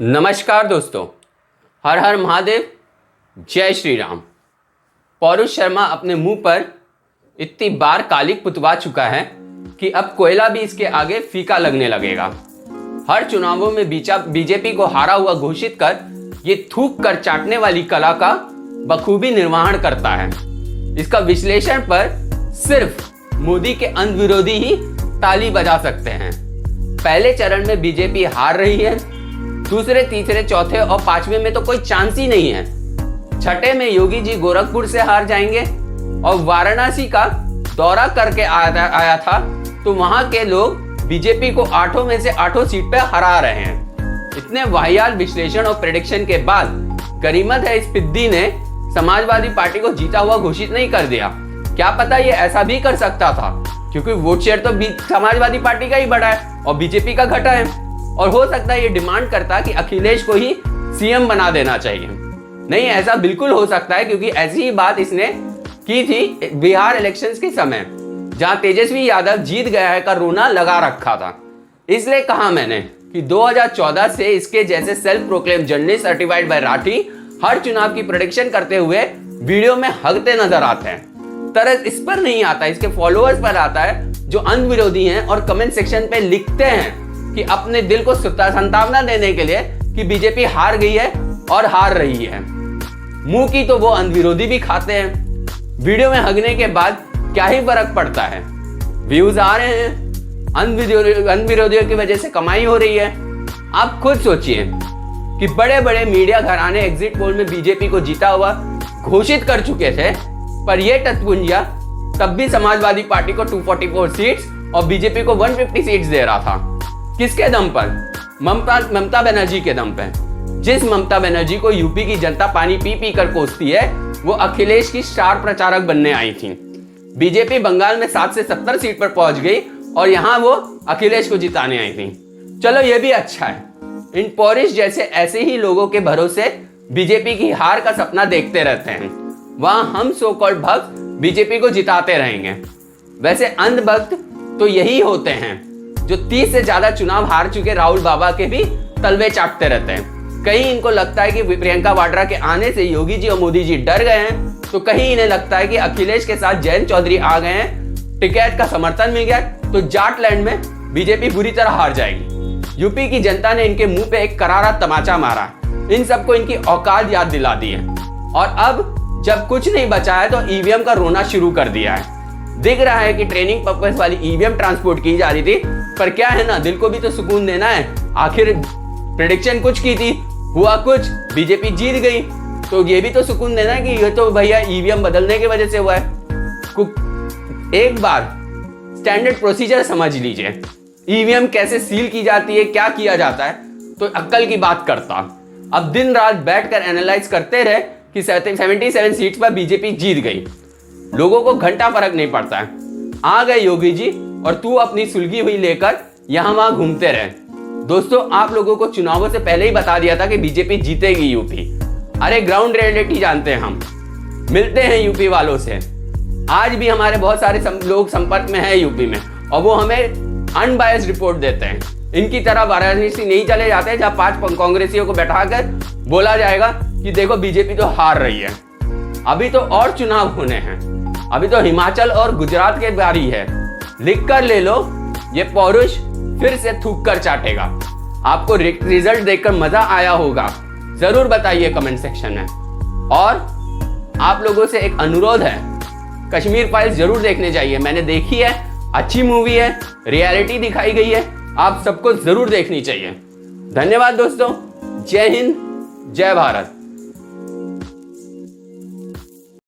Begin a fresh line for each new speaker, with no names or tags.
नमस्कार दोस्तों, हर हर महादेव, जय श्री राम। पौरुष शर्मा अपने मुंह पर इतनी बार कालिक पुतवा चुका है कि अब कोयला भी इसके आगे फीका लगने लगेगा। हर चुनावों में बीजेपी को हारा हुआ घोषित कर ये थूक कर चाटने वाली कला का बखूबी निर्वहन करता है। इसका विश्लेषण पर सिर्फ मोदी के अंध विरोधी ही ताली बजा सकते हैं। पहले चरण में बीजेपी हार रही है, दूसरे, तीसरे, चौथे और पांचवें में तो कोई चांस ही नहीं है। छठे में योगी जी गोरखपुर से हार जाएंगे और वाराणसी का दौरा करके आया था तो वहां के लोग बीजेपी को 8 में से 8 सीट पे हरा रहे हैं। इतने वाहियात विश्लेषण और प्रेडिक्शन के बाद गनीमत है इस पिद्दी ने समाजवादी पार्टी को जीता हुआ घोषित नहीं कर दिया। क्या पता ये ऐसा भी कर सकता था, क्योंकि वोट शेयर तो समाजवादी पार्टी का ही बढ़ा है और बीजेपी का घटा है। और हो सकता है ये डिमांड करता कि अखिलेश को ही सीएम बना देना चाहिए। नहीं, ऐसा बिल्कुल हो सकता है, क्योंकि ऐसी ही बात इसने की थी बिहार इलेक्शंस के समय, जहां तेजस्वी यादव जीत गया है का रोना लगा रखा था। इसलिए कहा मैंने कि 2014 से इसके जैसे self proclaim journalist certified by Rathi हर चुनाव की प्रेडिक्शन करते हुए वीडियो में हगते नजर आते हैं। तरस इस पर नहीं आता, इसके फॉलोअर्स पर आता है जो अंध विरोधी हैं और कमेंट सेक्शन पे लिखते हैं कि अपने दिल को संतावना देने के लिए कि बीजेपी हार गई है और हार रही है। मुंह की तो वो अंध विरोधी भी खाते हैं। वीडियो में हगने के बाद क्या ही फर्क पड़ता है, व्यूज आ रहे हैं, अंध विरोधियों की वजह से कमाई हो रही है। आप खुद सोचिए कि बड़े बड़े मीडिया घराने एग्जिट पोल में बीजेपी को जीता हुआ घोषित कर चुके थे, पर यह टटपुंजिया तब भी समाजवादी पार्टी को 244 सीट्स और बीजेपी को 150 सीट्स दे रहा था। किसके दम पर? ममता बनर्जी के दम पे। जिस ममता बनर्जी को यूपी की जनता पानी पी पी कर कोसती है, वो अखिलेश की स्टार प्रचारक बनने आई थी। बीजेपी बंगाल में 7 से 70 सीट पर पहुंच गई और यहां वो अखिलेश को जिताने आई थी। चलो ये भी अच्छा है। इन पौरुष जैसे ऐसे ही लोगों के भरोसे बीजेपी की हार का सपना देखते रहते हैं। वहां हम सो कॉल्ड भक्त बीजेपी को जिताते रहेंगे। वैसे अंध भक्त तो यही होते हैं जो 30 से ज्यादा चुनाव हार चुके राहुल बाबा के भी तलवे चाटते रहते हैं। कहीं इनको लगता है कि प्रियंका वाड्रा के आने से योगी जी और मोदी जी डर गए हैं, तो कहीं इन्हें लगता है कि अखिलेश के साथ जयंत चौधरी आ गए हैं, टिकैत का समर्थन मिल गया तो जाटलैंड में बीजेपी बुरी तरह हार जाएगी। यूपी की जनता ने इनके मुंह पे एक करारा तमाचा मारा, इन सबको इनकी औकात याद दिला दी है और अब जब कुछ नहीं बचा है तो ईवीएम का रोना शुरू कर दिया है। दिख रहा है कि ट्रेनिंग पर्पस वाली ईवीएम ट्रांसपोर्ट की जा रही थी, पर क्या है ना, दिल को भी तो सुकून देना है। आखिर प्रेडिक्शन कुछ की थी, हुआ कुछ, बीजेपी जीत गई, तो ये भी तो सुकून देना है कि ये तो भैया ईवीएम बदलने की वजह से हुआ है। एक बार स्टैंडर्ड प्रोसीजर समझ लीजिए, ईवीएम कैसे सील की जाती है, क्या किया जाता है, तो अक्ल की बात करता। अब दिन रात बैठकर एनालाइज करते रहे कि 77 सीट्स पर बीजेपी जीत गई। लोगों को घंटा फर्क नहीं पड़ता है। आ गए योगी जी और तू अपनी सुलगी हुई लेकर यहां वहां घूमते रहे। दोस्तों, आप लोगों को चुनावों से पहले ही बता दिया था कि बीजेपी जीतेगी यूपी। अरे ग्राउंड रियलिटी जानते हैं, हम मिलते हैं यूपी वालों से। आज भी हमारे बहुत सारे लोग संपर्क में हैं यूपी में और वो हमें अनबायस्ड रिपोर्ट देते हैं। इनकी तरह वाराणसी नहीं चले जाते जहां 5 कांग्रेसियों को बैठाकर बोला जाएगा कि देखो बीजेपी तो हार रही है। अभी तो और चुनाव होने हैं, अभी तो हिमाचल और गुजरात के बारी है। लिख कर ले लो, ये पौरुष फिर से थूक कर चाटेगा। आपको रिजल्ट देखकर मजा आया होगा, जरूर बताइए कमेंट सेक्शन में। और आप लोगों से एक अनुरोध है, कश्मीर फाइल्स जरूर देखने चाहिए। मैंने देखी है, अच्छी मूवी है, रियलिटी दिखाई गई है, आप सबको जरूर देखनी चाहिए। धन्यवाद दोस्तों, जय हिंद, जय भारत।